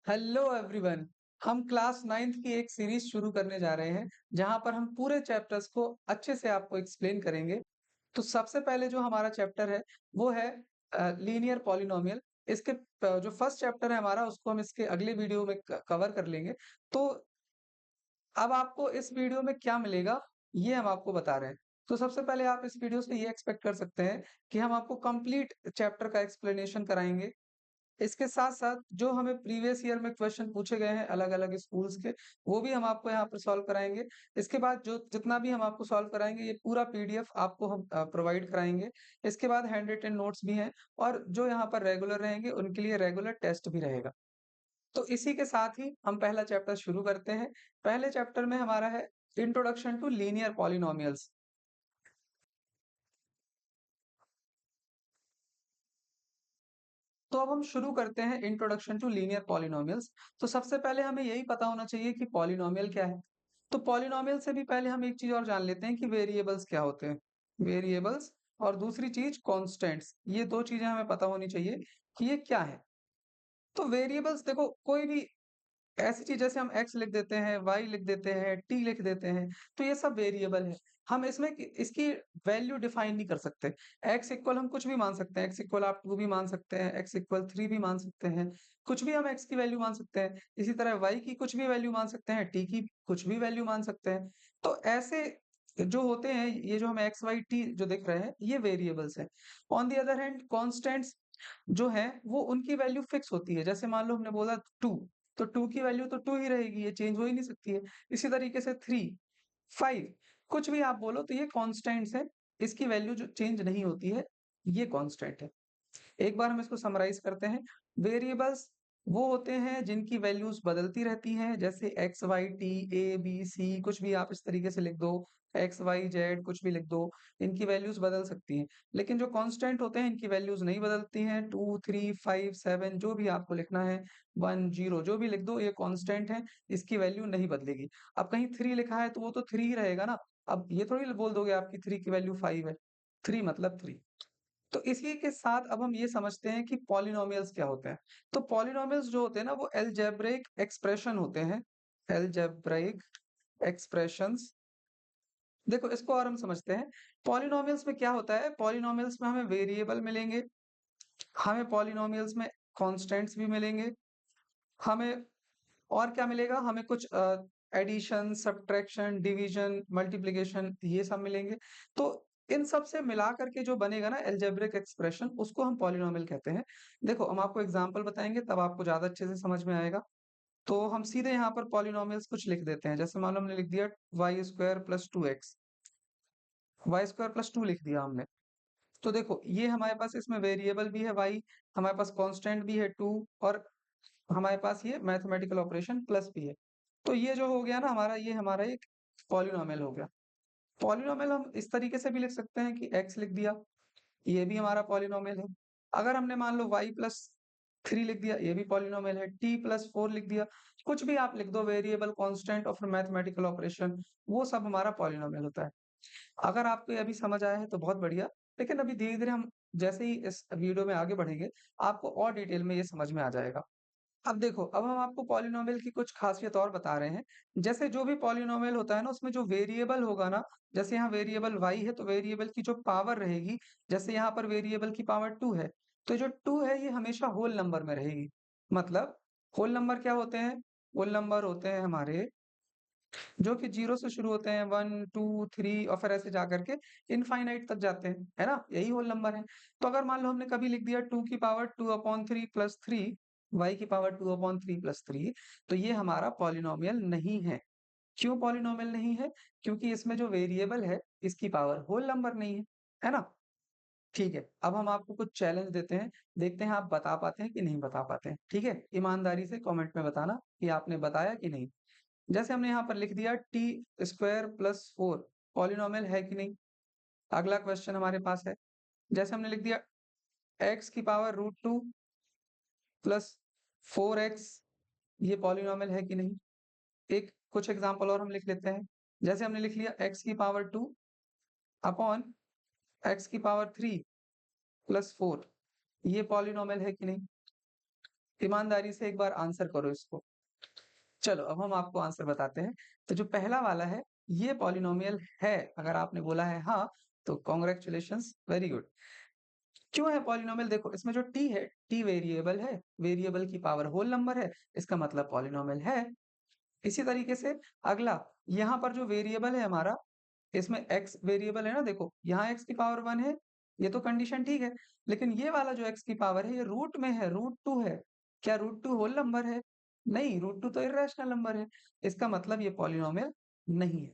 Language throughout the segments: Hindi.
Hello everyone. हम क्लास 9th की एक सीरीज शुरू करने जा रहे हैं जहां पर हम पूरे चैप्टर्स को अच्छे से आपको एक्सप्लेन करेंगे। तो सबसे पहले जो हमारा चैप्टर है वो है लीनियर पॉलिनोमियल। इसके जो फर्स्ट चैप्टर है हमारा उसको हम इसके अगले वीडियो में कवर कर लेंगे। तो अब आपको इस वीडियो में क्या मिलेगा ये हम आपको बता रहे हैं। तो सबसे पहले आप इस वीडियो से ये एक्सपेक्ट कर सकते हैं कि हम आपको कंप्लीट चैप्टर का एक्सप्लेनेशन कराएंगे। इसके साथ-साथ जो हमें प्रीवियस ईयर में क्वेश्चन पूछे गए हैं अलग-अलग स्कूल्स के, वो भी हम आपको यहाँ पर सॉल्व कराएँगे। इसके बाद जो जितना भी हम आपको सॉल्व कराएँगे, ये पूरा पीडीएफ आपको हम प्रोवाइड कराएँगे। इसके बाद हैंड रिटन नोट्स भी हैं और जो यहाँ पर रेगुलर रहेंगे, उनके लिए रेगुलर टेस्ट भी रहेगा। तो इसी के साथ ही हम पहला चैप्टर शुरू करते हैं। पहले चैप्टर में हमारा है इंट्रोडक्शन टू लीनियर पॉलिनोमियल्स। तो अब हम शुरू करते हैं इंट्रोडक्शन टू लीनियर पॉलिनोमियल्स। तो सबसे पहले हमें यही पता होना चाहिए कि पॉलिनोमियल क्या है। तो पॉलिनोमियल से भी पहले हम एक चीज और जान लेते हैं कि वेरिएबल्स क्या होते हैं। वेरिएबल्स और दूसरी चीज कॉन्स्टेंट्स, ये दो चीजें हमें पता होनी चाहिए कि ये क्या है। तो वेरिएबल्स देखो, कोई भी ऐसी चीज जैसे हम एक्स लिख देते हैं, वाई लिख देते हैं, टी लिख देते हैं, तो ये सब वेरिएबल है। हम इसमें इसकी वैल्यू डिफाइन नहीं कर सकते। एक्स इक्वल हम कुछ भी मान सकते हैं, एक्स इक्वल आप 2 भी मान सकते हैं, एक्स इक्वल 3 भी मान सकते हैं, कुछ भी हम एक्स की वैल्यू मान सकते हैं। इसी तरह वाई की कुछ भी वैल्यू मान सकते हैं, टी की कुछ भी वैल्यू मान सकते हैं। तो ऐसे जो होते हैं, ये जो हम एक्स वाई टी जो दिख रहे हैं, ये वेरिएबल्स हैं। On the other hand constants जो है वो उनकी वैल्यू फिक्स होती है। जैसे मान लो हमने बोला 2, तो 2 की वैल्यू तो 2 ही रहेगी, ये चेंज हो ही नहीं सकती है। इसी तरीके से 3, 5 कुछ भी आप बोलो तो ये कांस्टेंट्स हैं, इसकी वैल्यू जो चेंज नहीं होती है, ये कांस्टेंट है। एक बार हम इसको समराइज करते हैं। वेरिएबल्स वो होते हैं जिनकी वैल्यूज बदलती रहती हैं, जैसे X Y T A B C कुछ भी आप इस तरीके से लिख दो, एक्स वाई जेड कुछ भी लिख दो, इनकी वैल्यूज बदल सकती हैं। लेकिन जो कांस्टेंट होते हैं इनकी वैल्यूज नहीं बदलती हैं। 2 3 5 7 जो भी आपको लिखना है, 1 0 जो भी लिख दो, ये कांस्टेंट है, इसकी वैल्यू नहीं बदलेगी। अब कहीं 3 लिखा है तो वो तो 3 ही रहेगा ना। अब ये थोड़ी बोल दोगे आपकी 3 की वैल्यू 5 है, 3 मतलब 3। तो इसी के साथ अब हम ये समझते हैं कि पॉलिनोमियल्स क्या होते हैं। तो पॉलिनोमियल्स जो होते हैं ना वो अलजेब्रिक एक्सप्रेशन होते हैं। Algebraic expressions. देखो इसको और हम समझते हैं। पॉलिनोमियल्स में क्या होता है, पॉलिनोमियल्स में हमें वेरिएबल मिलेंगे, हमें पॉलिनोमियल्स में कांस्टेंट्स भी मिलेंगे, हमें और क्या मिलेगा, हमें कुछ एडिशन, सब्ट्रैक्शन, डिवीजन, मल्टीप्लिकेशन ये सब मिलेंगे। तो इन सब से मिला करके जो बनेगा ना अलजेब्रिक एक्सप्रेशन, उसको हम पॉलिनोमियल कहते हैं। देखो हम आपको एग्जांपल बताएंगे तब आपको ज्यादा अच्छे से समझ में आएगा। तो हम सीधे यहाँ पर पॉलिनोमियल्स कुछ लिख देते हैं। जैसे मान लो हमने लिख दिया Y square plus 2x, Y square plus 2 लिख दिया हमने। तो देखो ये हमारे पास इसमें वेरिएबल भी है वाई, हमारे पास कांस्टेंट भी है 2, और हमारे पास ये मैथमेटिकल ऑपरेशन प्लस भी है। तो ये जो हो गया ना हमारा, ये हमारा एक पॉलिनोमियल हो गया। पॉलिनोमियल हम इस तरीके से भी लिख सकते हैं कि x लिख दिया, ये भी हमारा पॉलिनोमियल है। अगर हमने मान लो y प्लस 3 लिख दिया, ये भी पॉलिनोमियल है। t प्लस 4 लिख दिया, कुछ भी आप लिख दो, वेरिएबल, कांस्टेंट और फिर मैथमेटिकल ऑपरेशन, वो सब हमारा पॉलिनोमियल होता है। अगर आपको ये अभी समझ आया है तो बहुत बढ़िया। लेकिन अभी धीरे-धीरे हम जैसे ही इस वीडियो में आगे बढ़ेंगे, आपको और डिटेल में ये समझ में आ जाएगा। अब देखो, अब हम आपको पॉलिनोमियल की कुछ खासियत और बता रहे हैं। जैसे जो भी पॉलिनोमियल होता है ना, उसमें जो वेरिएबल होगा ना, जैसे यहाँ वेरिएबल y है, तो वेरिएबल की जो पावर रहेगी, जैसे यहाँ पर वेरिएबल की पावर 2 है, तो जो 2 है ये हमेशा होल नंबर में रहेगी। मतलब होल नंबर क्या होते हैं? होल नंबर होते हैं हमारे जो कि 0 से शुरू होते हैं, 1 2 3 और फिर ऐसे जा करके इनफाइनाइट तक जाते हैं, है ना? यही होल नंबर है। तो अगर मान लो हमने कभी लिख दिया 2 की पावर 2/3 प्लस 3, y की पावर 2/3 प्लस 3, तो ये हमारा पॉलिनोमियल नहीं है। क्यों पॉलिनोमियल नहीं है? क्योंकि इसमें जो वेरिएबल है, इसकी पावर होल नंबर नहीं है ना? ठीक है, अब हम आपको कुछ चैलेंज देते हैं, देखते हैं आप बता पाते हैं कि नहीं बता पाते हैं, ठीक है? ईमानदारी से कमेंट में बताना कि आपने बताया कि नहीं। जैसे हमने यहाँ पर लिख दिया टी स्क्वायर प्लस 4, पॉलिनोमियल है कि नहीं? अगला क्वेश्चन हमारे पास है, जैसे हमने लिख दिया एक्स की पावर रूट 2 प्लस 4x, ये पॉलिनोमियल है कि नहीं? एक कुछ एग्जांपल और हम लिख लेते हैं। जैसे हमने लिख लिया एक्स की पावर 2 अपॉन एक्स की पावर 3 प्लस 4, ये पॉलिनोमियल है कि नहीं? ईमानदारी से एक बार आंसर करो इसको। चलो अब हम आपको आंसर बताते हैं। तो जो पहला वाला है, ये पॉलिनोमियल है। अगर आपने बोला है हाँ, तो कांग्रेचुलेशंस, वेरी गुड। क्यों है पॉलिनोमियल? देखो इसमें जो t है, t वेरिएबल है, वेरिएबल की पावर होल नंबर है, इसका मतलब पॉलिनोमियल है। इसी तरीके से अगला, यहाँ पर जो वेरिएबल है हमारा, इसमें x वेरिएबल है ना, देखो यहाँ x की पावर 1 है, ये तो कंडीशन ठीक है। लेकिन ये वाला जो x की पावर है, ये रूट में है, रूट 2 है। क्या रूट 2 होल नंबर है? नहीं, रूट 2 तो इर्रेशनल नंबर है। इसका मतलब ये पॉलिनोमियल नहीं है।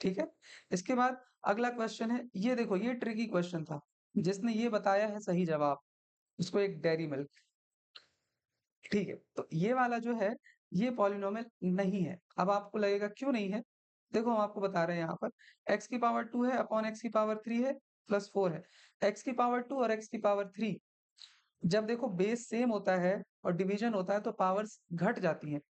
ठीक है। इसके बाद अगला क्वेश्चन है, ये देखो ये ट्रिकी क्वेश्चन था। जिसने ये बताया है सही जवाब, उसको एक डेयरी मिल्क। ठीक है, तो ये वाला जो है, ये पॉलिनोमियल नहीं है। अब आपको लगेगा क्यों नहीं है? देखो हम आपको बता रहे हैं यहाँ पर, x की पावर 2 है अपॉन x की पावर 3 है प्लस 4 है। x की पावर 2 और x की पावर 3, जब देखो बेस सेम होता है और डिवीजन होता है तो पावर्स घट जाती हैं।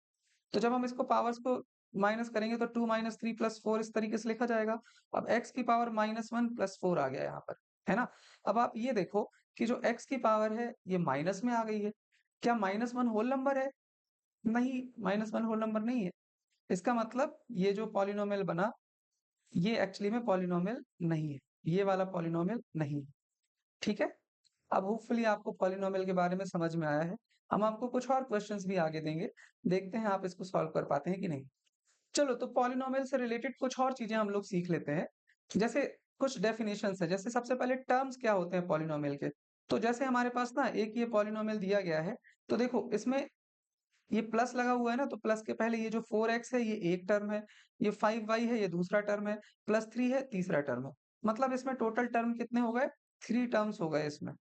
तो जब हम इसको पावर्स को माइनस करेंगे तो 2 माइनस 3 प्लस 4 इस तरीके से लिखा जाएगा। अब x की पावर -1 प्लस 4 आ गया यहाँ पर, है ना? अब आप ये देखो कि जो x की पावर है ये माइनस में आ गई है। क्या -1 होल नंबर है? नहीं, -1 होल नंबर नहीं है। इसका मतलब ये जो पॉलिनोमियल बना, ये एक्चुअली में पॉलिनोमियल नहीं है। ये वाला पॉलिनोमियल नहीं है। ठीक है? अब होपफुली आपको पॉलिनोमियल के बारे में समझ में आया है। हम आपको कुछ और क्वेश्चंस भी आगे देंगे। देखते हैं आप इसको सॉल्व कर पाते हैं कि नहीं। चलो तो पॉलिनोमियल से रिलेटेड कुछ और चीजें हम लोग सीख लेते हैं। जैसे कुछ डेफिनेशंस है, जैसे सबसे पहले टर्म्स क्या होते हैं पॉलिनोमियल के। तो जैसे हमारे पास ना एक ये पॉलिनोमियल दिया गया है, तो देखो इसमें ये प्लस लगा हुआ है ना, तो प्लस के पहले ये जो 4x है ये एक टर्म है, ये 5y है ये दूसरा टर्म है, प्लस 3 है तीसरा टर्म है। मतलब इसमें टोटल टर्म कितने हो गए? 3 टर्म्स हो गए इसमें।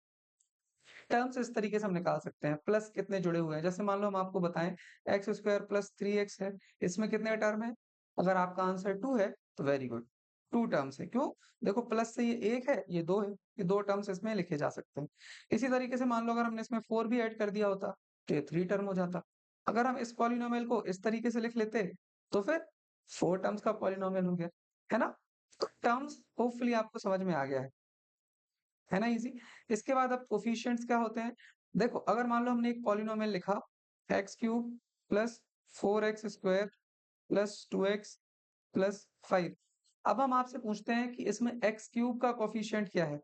टर्म्स इस तरीके से हम निकाल सकते हैं, प्लस कितने जुड़े हुए हैं। जैसे मान लो हम आपको बताएं, एक्स स्क्वायर प्लस 3x है, इसमें कितने टर्म है? अगर आपका आंसर 2 है तो वेरी गुड, 2 टर्म्स है। क्यों? देखो प्लस से ये 1 है, ये 2 है, ये 2 टर्म्स इसमें लिखे जा सकते हैं। इसी तरीके से मान लो अगर हमने इसमें 4 भी ऐड कर दिया होता तो ये 3 टर्म हो जाता। अगर हम इस पॉलिनोमियल को इस तरीके से लिख लेते तो फिर 4 टर्म्स का पॉलिनोमियल हो गया, है ना? तो टर्म्स होपफुली आपको समझ में आ गया है ना, इजी। इसके बाद अब कोफिशिएंट्स क्या होते हैं? देखो अगर मान लो हमने एक पॉलिनोमियल लिखा, x cube plus 4x² plus 2x plus 5। अब हम आपसे पूछते हैं कि इसमें एक्स क्यूब का कोफिशिएंट क्या है?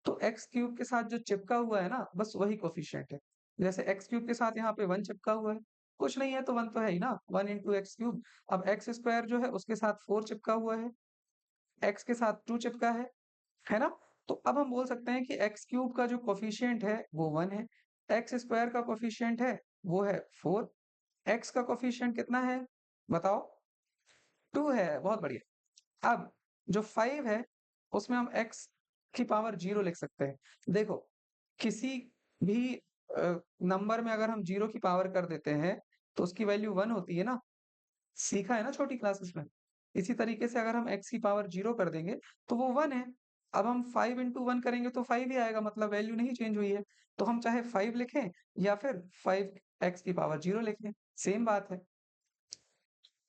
तो एक्स क्यूब के साथ जो चिपका हुआ है ना, बस वही कोफिशिएंट है। जैसे एक्स क्यूब के साथ यहाँ पे 1 चिपका हुआ है, कुछ नहीं है तो 1 तो है ही ना, 1 इंटू एक्स क्यूब। अब एक्स स्क्वायर जो है उसके साथ 4 चिपका हुआ है, एक्स के साथ 2 चिपका है ना? तो अब हम बोल सकते हैं कि एक्स क्यूब का जो कोफिशिएंट है वो 1 है, एक्स स्क्वायर का कोफिशिएंट है वो है 4, एक्स का कोफिशिएंट कितना है? बताओ? 2 है, बहुत बढ़िया। अब जो 5 है, उसमें हम x की पावर 0 लिख सकते हैं। देखो, किसी भी नंबर में अगर हम 0 की पावर कर देते हैं, तो उसकी वैल्यू 1 होती है ना? सीखा है ना छोटी क्लासेस में। इसी तरीके से अगर हम x की पावर 0 कर देंगे, तो वो 1 है। अब हम 5 इंटू 1 करेंगे तो 5 ही आएगा, मतलब वैल्यू नहीं चेंज हुई है। तो हम चाहे 5 लिखें या फिर 5 x की पावर 0 लिखें, सेम बात है।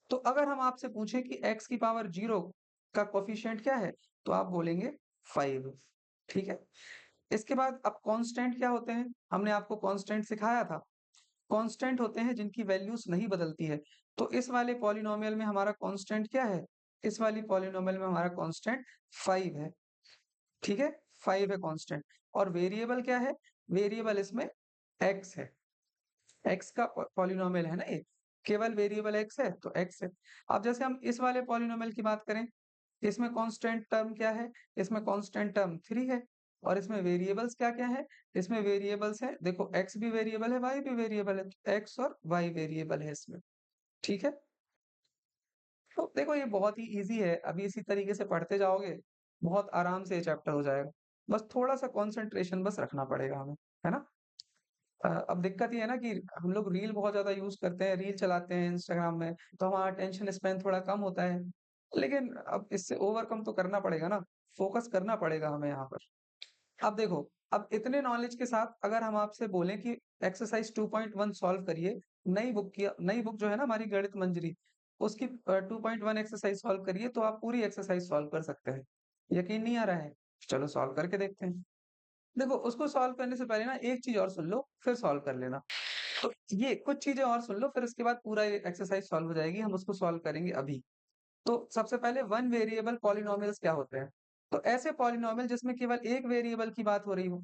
तो अगर हम आपसे पूछें कि x की पावर 0 का कोफिशिएंट क्या है? तो आप बोलेंगे 5, ठीक है? इसके बाद अब कांस्टेंट क्या होते हैं? हमने आपको कांस्टेंट सिखाया था। कांस्टेंट होते हैं जिनकी वैल्यूज नहीं बदलती है। तो इस वाले पॉलिनोमियल में हमारा कांस्टेंट क्या है? इस वाली पॉलिनोमियल में हमारा कांस्टेंट 5 है, ठीक है? 5 है कांस्टेंट। और वेरिएबल क्या है? वेरिएबल इसमें x है। x का पॉलिनोमियल है ना ये, केवल वेरिएबल x है तो x है। अब जैसे हम इस वाले पॉलिनोमियल की बात करें, इसमें कांस्टेंट टर्म क्या है? इसमें कांस्टेंट टर्म 3 है। और इसमें वेरिएबल्स क्या-क्या है? इसमें वेरिएबल्स है, देखो x भी वेरिएबल है, y भी वेरिएबल है, तो x और y वेरिएबल है इसमें, ठीक है? तो देखो ये बहुत ही ईज़ी है, अभी इसी तरीके से पढ़ते जाओगे, बहुत आराम से ये चैप्टर हो जाएगा। बस थोड़ा-सा कंसंट्रेशन बस रखना पड़ेगा हमें, है ना? अब दिक्कत ये है ना कि हम लोग रील बहुत ज़्यादा यूज़ करते हैं, रील चलाते हैं इंस्टाग्राम में, तो हमारा अटेंशन स्पैन थोड़ा कम होता है। लेकिन अब इससे ओवरकम तो करना पड़ेगा ना, फोकस करना पड़ेगा हमें यहाँ पर। अब देखो, अब इतने नॉलेज के साथ अगर हम आपसे बोलें कि एक्सरसाइज 2.1 सॉल्व करिए, नई बुक जो है ना हमारी गणित मंजरी, उसकी 2.1 एक्सरसाइज सॉल्व करिए, तो आप पूरी एक्सरसाइज सॉल्व कर सकते हैं। यकीन नहीं आ रहा है? चलो सॉल्व करके देखते हैं। देखो उसको सॉल्व करने से पहले ना एक चीज़ और सुन लो, फिर सॉल्व कर लेना। तो ये कुछ चीजें और सुन लो, फिर उसके बाद पूरा ये एक्सरसाइज सॉल्व हो जाएगी, हम उसको सॉल्व करेंगे अभी। तो सबसे पहले वन वेरिएबल पॉलिनोमियल्स क्या होते हैं? तो ऐसे पॉलिनोमियल जिसमें केवल एक वेरिएबल की बात हो रही हो,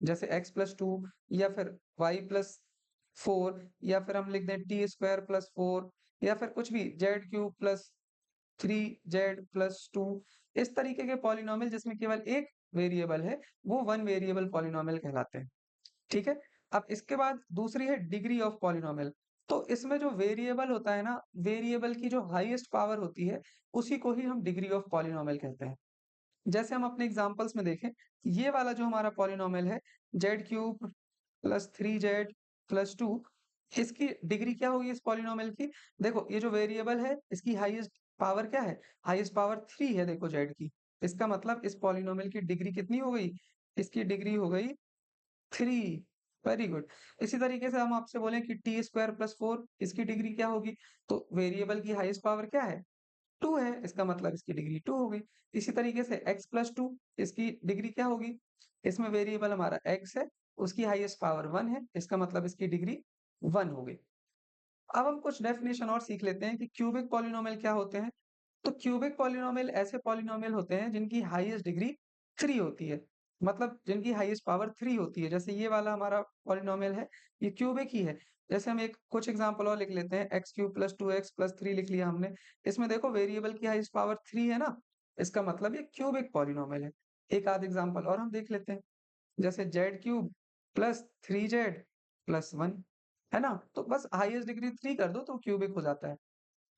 जैसे x+2 या फिर y+4, या फिर हम लिख दें t² + 4, या फिर कुछ भी z³ + 3z+2। इस तरीके के पॉलिनोमियल जिसमें केवल एक वेरिएबल है, वो वन वेरिएबल पॉलिनोमियल कहलाते हैं। ठीक है? अब इसके बाद दूसरी है डिग्री ऑफ पॉलिनोमियल। तो इसमें जो वेरिएबल होता है ना, वेरिएबल की जो हाईएस्ट पावर होती है, उसी को ही हम डिग्री ऑफ पॉलिनोमियल कहते हैं। जैसे हम अपने एग्जांपल्स में देखें, ये वाला जो हमारा पॉलिनोमियल है z³ + 3z+2, इसकी डिग्री क्या होगी इस पॉलिनोमियल की? देखो ये जो वेरिएबल है, इसकी हाईएस्ट पावर क्या है? हाईएस्ट पावर 3 है देखो z की। इसका मतलब इस पॉलिनोमियल की डिग्री कितनी हो गई? इसकी डिग्री हो गई 3। Very good. इसी तरीके से हम आपसे बोले कि t² + 4, इसकी डिग्री क्या होगी? तो वेरिएबल की हाईएस्ट पावर क्या है? 2 है, इसका मतलब इसकी डिग्री 2 हो गई। इसी तरीके से x+2, इसकी डिग्री क्या होगी? इसमें वेरिएबल हमारा x है, उसकी हाईएस्ट पावर 1 है, इसका मतलब इसकी डिग्री 1 हो गई। अब हम कुछ डेफिनेशन और सीख लेते हैं कि क्यूबिक पॉलिनोमियल क्या होते हैं। तो क्यूबिक पॉलिनोमियल ऐसे पॉलिनोमियल होते हैं जिनकी हाईएस्ट डिग्री 3 होती है, मतलब जिनकी हाईएस्ट पावर 3 होती है। जैसे ये वाला हमारा पॉलिनोमियल है, ये क्यूबिक ही है। जैसे हम एक कुछ एग्जांपल और लिख लेते हैं, x³ + 2x+3 लिख लिया हमने। इसमें देखो वेरिएबल की हाईएस्ट पावर 3 है ना, इसका मतलब ये क्यूबिक पॉलिनोमियल है। एक आध एग्जांपल और हम देख लेते हैं, जैसे z³ + 3z+1, है ना? तो बस हाईएस्ट डिग्री 3 कर दो तो क्यूबिक हो जाता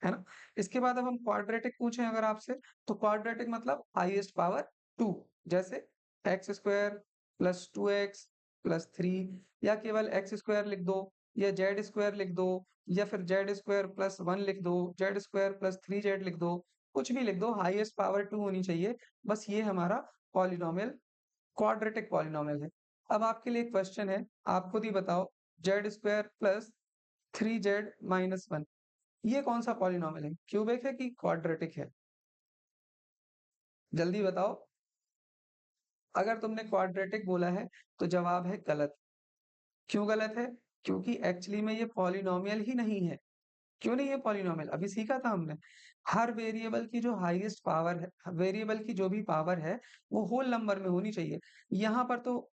है ना? इसके बाद अब हम क्वाड्रेटिक पूछें अगर आपसे, तो क्वाड्रेटिक मतलब हाईएस्ट पावर 2, जैसे x² + 2x+3, या केवल x² लिख दो, या z² लिख दो, या फिर z² + 1 लिख दो, z² + 3z लिख दो, कुछ भी लिख दो, हाईएस्ट पावर 2 होनी चाहिए। बस ये हमारा पॉलिनोमियल क्वाड्रेटिक पॉलिनोमियल है। अब आपके लिए क्वेश्चन है, आप खुद ही बताओ, z² + 3z−1, ये कौन-सा पॉलिनोमियल है? क्यूबिक है कि क्वाड्रेटिक है? जल्दी बताओ। अगर तुमने क्वाड्रेटिक बोला है, तो जवाब है गलत। क्यों गलत है? क्योंकि एक्चुअली में ये पॉलिनोमियल ही नहीं है। क्यों नहीं है पॉलिनोमियल? अभी सीखा था हमने। हर वेरिएबल की जो हाईएस्ट पावर है, वेरिएबल की जो भी पावर है, वो होल नंबर में होनी चाहिए। यहाँ पर तो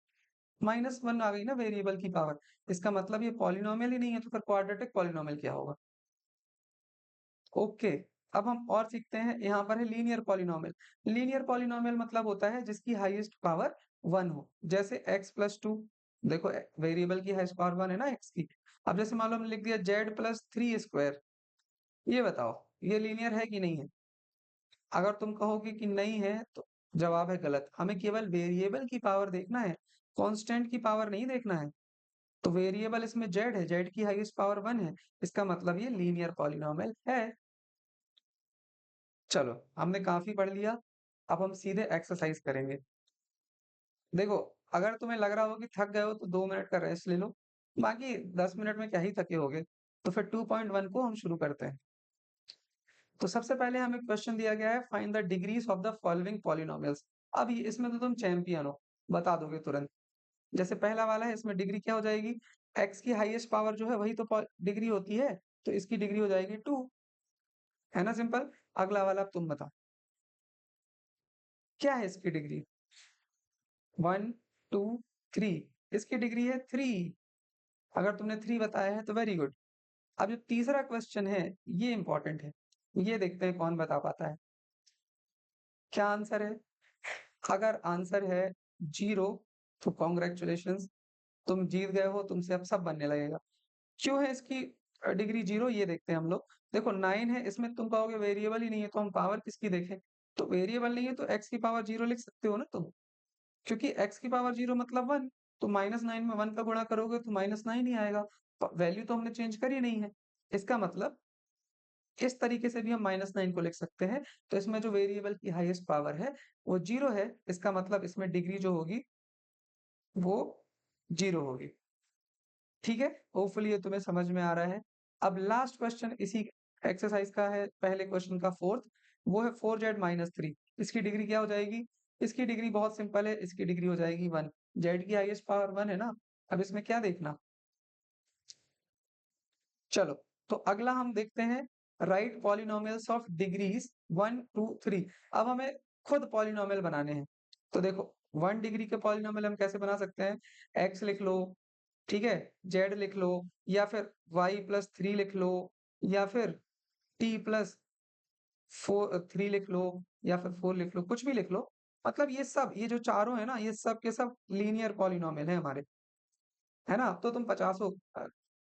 -1 आ गई ना वेरिएबल की पावर, इसका मतलब ये पॉलिनोमियल ही नहीं है, तो फिर क्वाड्रेटिक पॉलिनोमियल क्या होगा? ओके। अब हम और सीखते हैं, यहाँ पर है लीनियर पॉलिनोमियल। लीनियर पॉलिनोमियल मतलब होता है जिसकी हाईएस्ट पावर 1 हो, जैसे x+2। देखो वेरिएबल की हाईएस्ट पावर 1 है ना x की। अब जैसे मान लो हमने लिख दिया z+3 स्क्वायर, ये बताओ ये लीनियर है कि नहीं है? अगर तुम कहोगे कि नहीं है, तो जवाब है गलत। हमें केवल वेरिएबल की पावर देखना है, कांस्टेंट की पावर नहीं देखना है। तो वेरिएबल इसमें z है, z की हाईएस्ट पावर 1 है, इसका मतलब ये लीनियर पॉलिनोमियल है। चलो, हमने काफ़ी पढ़ लिया, अब हम सीधे एक्सरसाइज करेंगे। देखो, अगर तुम्हें लग रहा हो कि थक गए हो तो 2 मिनट का रेस्ट ले लो, बाकी 10 मिनट में क्या ही थके होगे। तो फिर 2.1 को हम शुरू करते हैं। तो सबसे पहले हमें क्वेश्चन दिया गया है, find the degrees of the following polynomials. अब इसमें तो तुम चैंपियन हो, बता दोगे तुरंत। जैसे पहला वाला है, इसमें डिग्री क्या हो जाएगी? x की हाईएस्ट पावर जो है वही तो डिग्री होती है, तो इसकी डिग्री हो जाएगी 2, है ना सिंपल। अगला वाला अब तुम बताओ, क्या है इसकी डिग्री? 1, 2, 3, इसकी डिग्री है 3। अगर तुमने 3 बताया है तो वेरी गुड। अब जो तीसरा क्वेश्चन है, ये इंपॉर्टेंट है। ये देखते हैं कौन बता पाता है। क्या आंसर है? अगर आंसर है 0, तो कांग्रेचुलेशंस, तुम जीत गए हो, तुमसे अब सब बनने लगेगा। क्यों है इसकी डिग्री 0, ये देखते हैं हम लोग। देखो 9 है, इसमें तुम कहोगे वेरिएबल ही नहीं है, तो हम पावर किसकी देखें? तो वेरिएबल नहीं है तो x की पावर 0 लिख सकते हो ना तुम, क्योंकि x की पावर 0 मतलब 1। तो -9 में 1 का गुणा करोगे तो -9 ही आएगा। वैल्यू तो हमने चेंज करी नहीं है। इसका मतलब इस तरीके से भी हम -9 को लिख सकते हैं। तो इसमें जो वेरिएबल की हाईएस्ट पावर है, वो 0 है। इसका मतलब इसमें डिग्री जो होगी, वो 0 होगी। ठीक है? होपफुली ये तुम्हें समझ में आ रहा है। अब लास्ट क्वेश्चन इसी एक्सरसाइज का है, पहले क्वेश्चन का 4th, वो है 4z-3। इसकी डिग्री क्या हो जाएगी? इसकी डिग्री बहुत सिंपल है, इसकी डिग्री हो जाएगी 1। z की हाईएस्ट पावर 1 है ना, अब इसमें क्या देखना? चलो, तो अगला हम देखते हैं, राइट पॉलिनोमियल्स ऑफ डिग्रीज 1 2 3। अब हमें खुद पॉलिनोमियल बनाने हैं। तो देखो, 1 डिग्री के पॉलिनोमियल हम कैसे बना सकते हैं? एक्स लिख लो, ठीक है, जेड लिख लो, या फिर वाई प्लस 3 लिख लो, या फिर टी प्लस 3 लिख लो, या फिर 4 लिख लो, कुछ भी लिख लो। मतलब ये सब, ये जो चारों है ना, ये सब के सब लीनियर पॉलिनोमियल है हमारे, है ना? तो तुम पचासों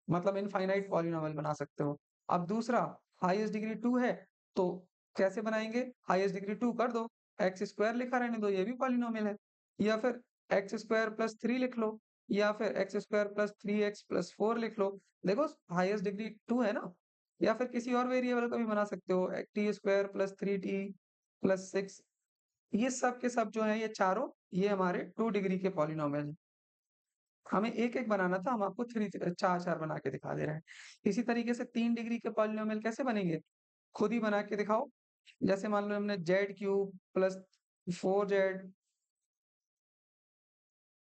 मतलब इनफाइनाइट पॉलिनोमियल बना सकते हो। अब दूसरा, हाईएस्ट डिग्री 2 है, तो कैसे बनाएंगे? हाईएस्ट डिग्री 2 कर दो, एक्स स्क्वायर लिखा रहने दो, ये भी पॉलिनोमियल है। या फिर एक्स स्क्वायर प्लस 3 लिख लो, या फिर x square plus 3x plus 4 लिख लो। देखो, हाईएस्ट डिग्री 2 है ना? या फिर किसी और वेरिएबल का भी बना सकते हो, T square plus 3t plus 6। ये सब के सब जो है, ये चारों, ये हमारे 2 डिग्री के पॉलिनोमियल हैं। हमें एक-एक बनाना था, हम आपको 4-4 बना के दिखा दे रहे हैं। इसी तरीके से 3 डिग्री के पॉलिनोमियल कैसे बनेंगे? खुद ही बना के दिखाओ। जैसे मान लो हमने Z cube plus 4z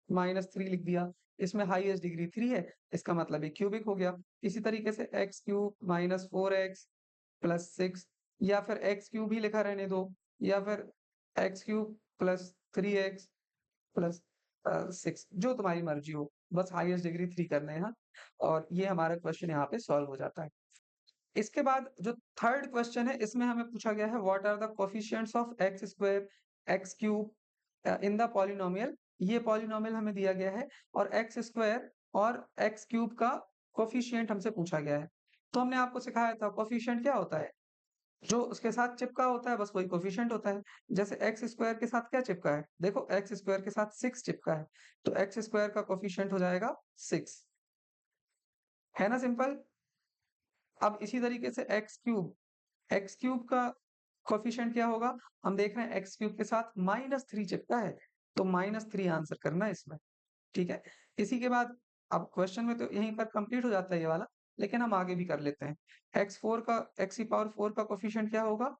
minus 3 लिख दिया। इसमें हाईएस्ट डिग्री 3 है, इसका मतलब ये क्यूबिक हो गया। इसी तरीके से x cube minus 4x plus 6, या फिर एक्स क्यूब ही लिखा रहने दो, या फिर x cube plus 3x plus 6, जो तुम्हारी मर्जी हो। बस हाईएस्ट डिग्री 3 करना है यहाँ, और ये हमारा क्वेश्चन यहाँ पे सॉल्व हो जाता है। इसके बाद जो थर्ड क्वेश्चन है, इसमें हमें पूछा गया है, what are the coefficients of X square, X cube in the polynomial. ये पॉलिनोमियल हमें दिया गया है, और एक्स स्क्वायर और एक्स क्यूब का कोएफिशिएंट हमसे पूछा गया है। तो हमने आपको सिखाया था कोएफिशिएंट क्या होता है? जो उसके साथ चिपका होता है, बस वही कोएफिशिएंट होता है। जैसे एक्स स्क्वायर के साथ क्या चिपका है? देखो, एक्स स्क्वायर के साथ 6 चिपका है, तो एक्स स्क्वायर का कोएफिशिएंट हो जाएगा 6, है ना सिंपल? अब इसी तरीके से एक्स क्यूब का कोएफिशिएंट क्या होगा? हम देख रहे हैं एक्स क्यूब के साथ -3 चिपका है, तो -3 आंसर करना है इसमें, ठीक है? इसी के बाद, अब क्वेश्चन में तो यहीं पर कंप्लीट हो जाता है ये वाला, लेकिन हम आगे भी कर लेते हैं। एक्स की पावर 4 का कोएफिशिएंट क्या होगा?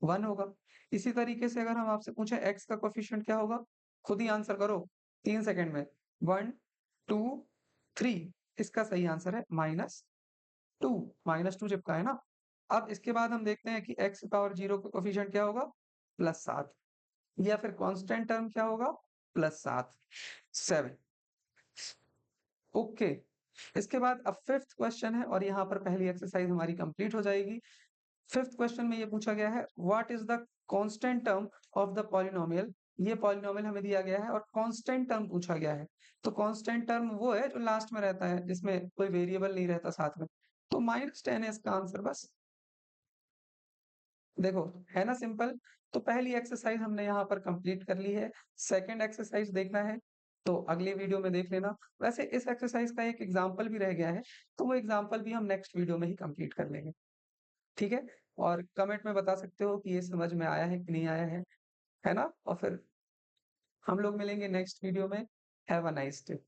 1 होगा। इसी तरीके से अगर हम आपसे पूछें एक्स का कोएफिशिएंट क्या होगा? खुद ही आंसर करो 3 सेकंड में। 1 2 3, इसका सही आंसर है -2, -2 चिपका है ना? अब इसके बाद हम देखते हैं कि एक्स पावर 0 का कोएफिशिएंट क्या होगा? +7, या फिर कांस्टेंट टर्म क्या होगा? +7 7। ओके। इसके बाद अब फिफ्थ क्वेश्चन है, और यहाँ पर पहली एक्सरसाइज हमारी कंप्लीट हो जाएगी। फिफ्थ क्वेश्चन में ये पूछा गया है, what is the constant term of the polynomial. ये पॉलिनोमियल हमें दिया गया है, और कांस्टेंट टर्म पूछा गया है। तो कांस्टेंट टर्म वो है जो लास्ट में रहता है, जिसमें कोई वेरिएबल नहीं रहता साथ में। तो -10 है इसका आंसर बस। देखो, है ना सिंपल? तो पहली एक्सरसाइज हमने यहाँ पर कंप्लीट कर ली है। सेकंड एक्सरसाइज देखना है तो अगले वीडियो में देख लेना। वैसे इस एक्सरसाइज का एक एग्जांपल भी रह गया है, तो वो एग्जांपल भी हम नेक्स्ट वीडियो में ही कंप्लीट कर लेंगे। ठीक है? और कमेंट में बता सकते हो कि ये समझ में आया है कि नहीं आया है ना? और फिर हम लोग मिलेंगे नेक्स्ट वीडियो में। Have a nice day.